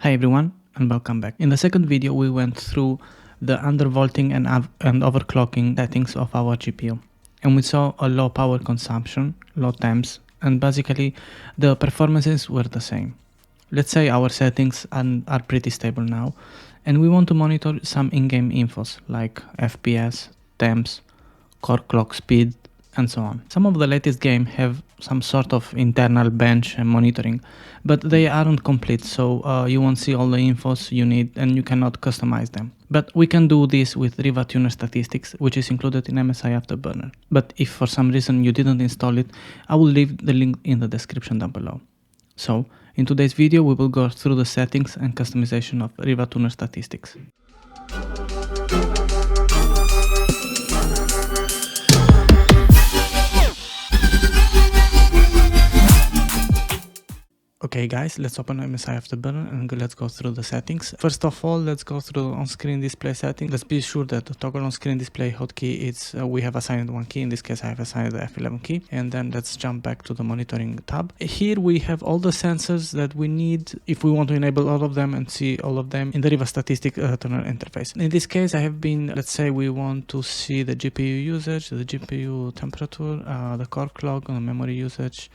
Hi everyone and welcome back. In the second video we went through the undervolting and overclocking settings of our GPU, and we saw a low power consumption, low temps, and basically the performances were the same. Let's say our settings are pretty stable now and we want to monitor some in-game infos like FPS, temps, core clock speed, and so on. Some of the latest games have some sort of internal bench and monitoring, but they aren't complete, so you won't see all the infos you need and you cannot customize them. But we can do this with Rive Tuner statistics, which is included in MSI Afterburner. But if for some reason you didn't install it, I will leave the link in the description down below. So, in today's video we will go through the settings and customization of Rive Tuner statistics. Okay guys, let's open MSI Afterburner and let's go through the settings. First of all, let's go through on-screen display setting. Let's be sure that the toggle on-screen display hotkey is we have assigned one key. In this case I have assigned the F11 key, and then let's jump back to the monitoring tab. Here we have all the sensors that we need if we want to enable all of them and see all of them in the Riva statistic tuner interface. In this case I have been, let's say we want to see the GPU usage, the GPU temperature, the core clock, the memory usage,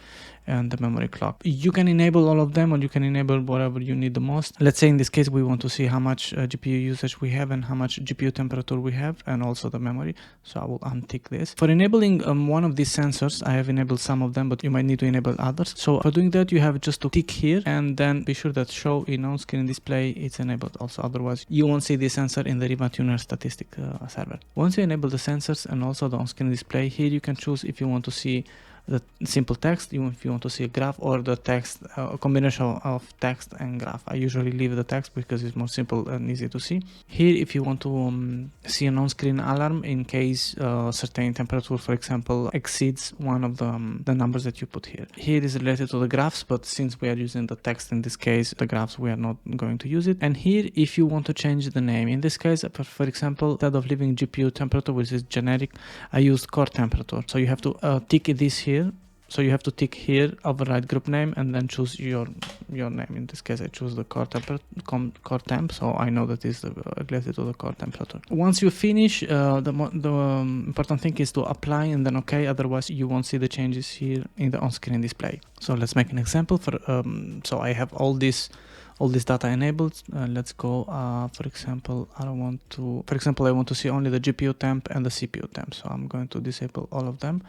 and the memory clock. You can enable all of them or you can enable whatever you need the most. Let's say in this case we want to see how much GPU usage we have and how much GPU temperature we have, and also the memory, so I will untick this. For enabling one of these sensors, I have enabled some of them, but you might need to enable others. So for doing that you have just to tick here and then be sure that show in on-screen display is enabled also, otherwise you won't see the sensor in the Rive Tuner statistic server. Once you enable the sensors and also the on-screen display, here you can choose if you want to see the simple text, even if you want to see a graph, or the text, a combination of text and graph. I usually leave the text because it's more simple and easy to see. Here, if you want to see an on-screen alarm in case certain temperature, for example, exceeds one of the numbers that you put here. Here is related to the graphs, but since we are using the text in this case, the graphs, we are not going to use it. And here, if you want to change the name, in this case, for example, instead of leaving GPU temperature, which is generic, I used core temperature. So you have to tick this here. So you have to tick here, override group name, and then choose your name. In this case I choose the core temp, so I know that is related to the core temperature. Once you finish, the important thing is to apply and then OK, otherwise you won't see the changes here in the on-screen display. So let's make an example. For so I have all this data enabled. Let's go for example, I want to see only the GPU temp and the CPU temp, so I'm going to disable all of them.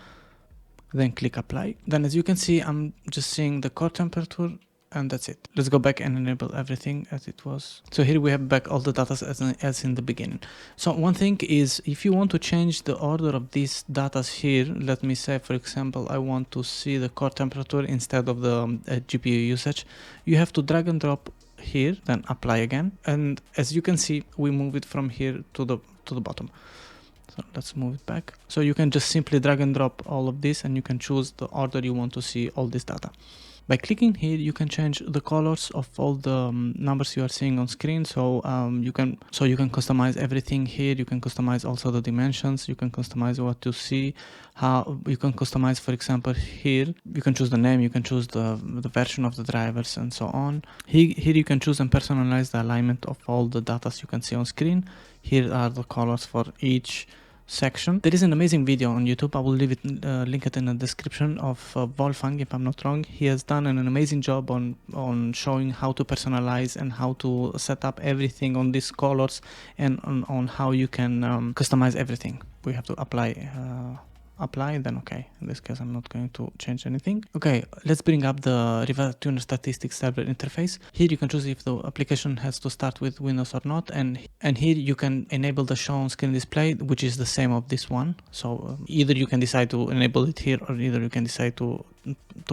Then click apply. Then as you can see, I'm just seeing the core temperature and that's it. Let's go back and enable everything as it was. So here we have back all the data as in the beginning. So one thing is, if you want to change the order of these data here, let me say for example I want to see the core temperature instead of the GPU usage, you have to drag and drop here, then apply again, and as you can see we move it from here to the bottom. So let's move it back. So you can just simply drag and drop all of this and you can choose the order you want to see all this data. By clicking here you can change the colors of all the numbers you are seeing on screen. So you can customize everything here. You can customize also the dimensions. You can customize what to see. How you can customize, for example, here you can choose the name, you can choose the version of the drivers and so on. Here you can choose and personalize the alignment of all the data you can see on screen. Here are the colors for each section. There is an amazing video on YouTube. I will leave it link it in the description of Wolfgang, if I'm not wrong. He has done an amazing job on showing how to personalize and how to set up everything on these colors and on how you can customize everything. We have to apply, then OK. In this case I'm not going to change anything. Okay, let's bring up the Rive Tuner statistics server interface. Here you can choose if the application has to start with Windows or not, and here you can enable the show on screen display, which is the same of this one. So either you can decide to enable it here, or either you can decide to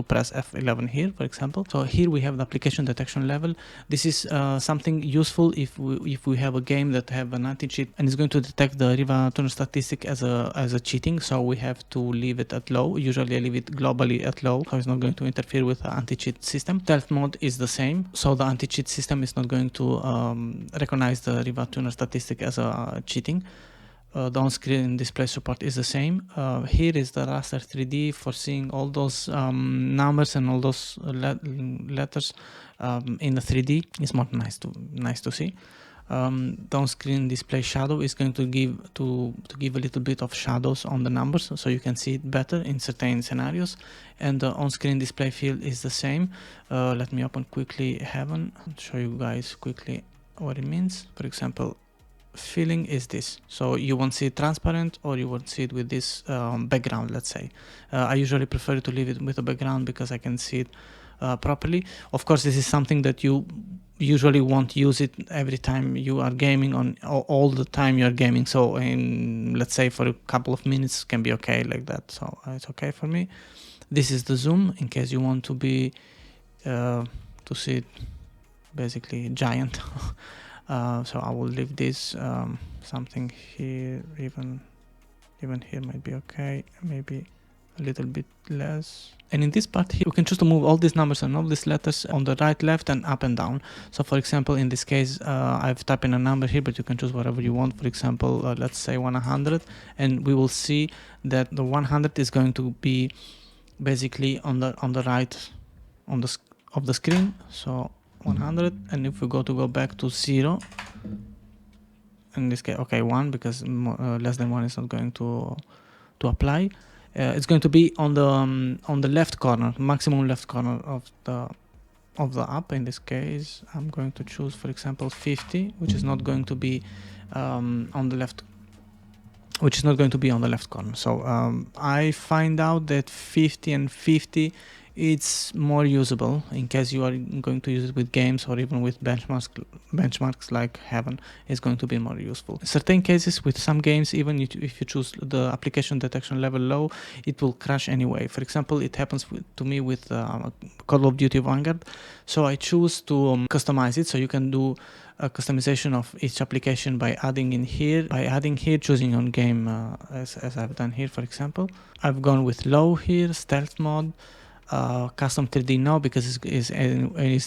press F11 here, for example. So here we have the application detection level. This is something useful if we have a game that have an anti-cheat and it's going to detect the Rive Tuner statistic as a cheating. So we have to leave it at low. Usually I leave it globally at low, so it's not going to interfere with the anti-cheat system. Stealth mode is the same, so the anti-cheat system is not going to recognize the Rive Tuner statistic as a cheating. the on-screen display support is the same. Here is the raster 3D for seeing all those numbers and all those letters in the 3D. It's more nice to see. The on-screen display shadow is going to give a little bit of shadows on the numbers, so you can see it better in certain scenarios. And the on-screen display field is the same. Let me open quickly Heaven and show you guys quickly what it means. For example, filling is this, so you won't see it transparent, or you won't see it with this background, let's say. I usually prefer to leave it with a background because I can see it properly. Of course, this is something that you usually won't use it every time you are gaming, on all the time you are gaming. So in, let's say, for a couple of minutes can be okay like that, so it's okay for me. This is the zoom in case you want to be to see it basically giant. So I will leave this something here, even here might be okay, maybe a little bit less. And in this part here, you can choose to move all these numbers and all these letters on the right, left, and up and down. So for example, in this case, I've typed in a number here, but you can choose whatever you want. For example, let's say 100, and we will see that the 100 is going to be basically on the right of the screen. So 100, and if we go back to 0, in this case, okay, 1, because less than 1 is not going to apply. It's going to be on the left corner, maximum left corner of the app. In this case, I'm going to choose, for example, 50, which is not going to be on the left, corner. So I find out that 50 and 50, it's more usable in case you are going to use it with games, or even with benchmarks like Heaven. Is going to be more useful. In certain cases, with some games, even if you choose the application detection level low, it will crash anyway. For example, it happens to me with Call of Duty Vanguard. So I choose to customize it, so you can do a customization of each application by adding here, choosing on game, as I've done here. For example, I've gone with low here, stealth mode, custom 3D no, because it's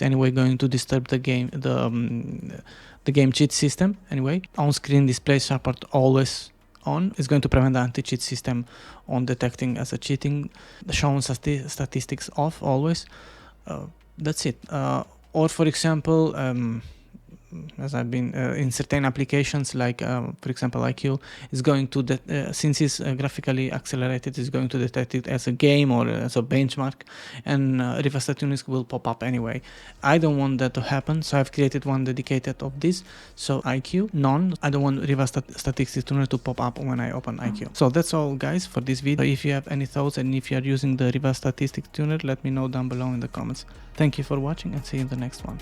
anyway going to disturb the game, the game cheat system anyway. On-screen display support always on. It's going to prevent the anti-cheat system on detecting as a cheating. Shown statistics off always. That's it. Or for example, as I've been in certain applications, like for example IQ, is going to since it's graphically accelerated, is going to detect it as a game or as a benchmark, and Rive Tuner will pop up anyway. I don't want that to happen, so I've created one dedicated of this. So IQ none. I don't want Rive Statistics Tuner to pop up when I open IQ. So that's all, guys, for this video. If you have any thoughts, and if you are using the Rive Statistics Tuner, let me know down below in the comments. Thank you for watching, and see you in the next one.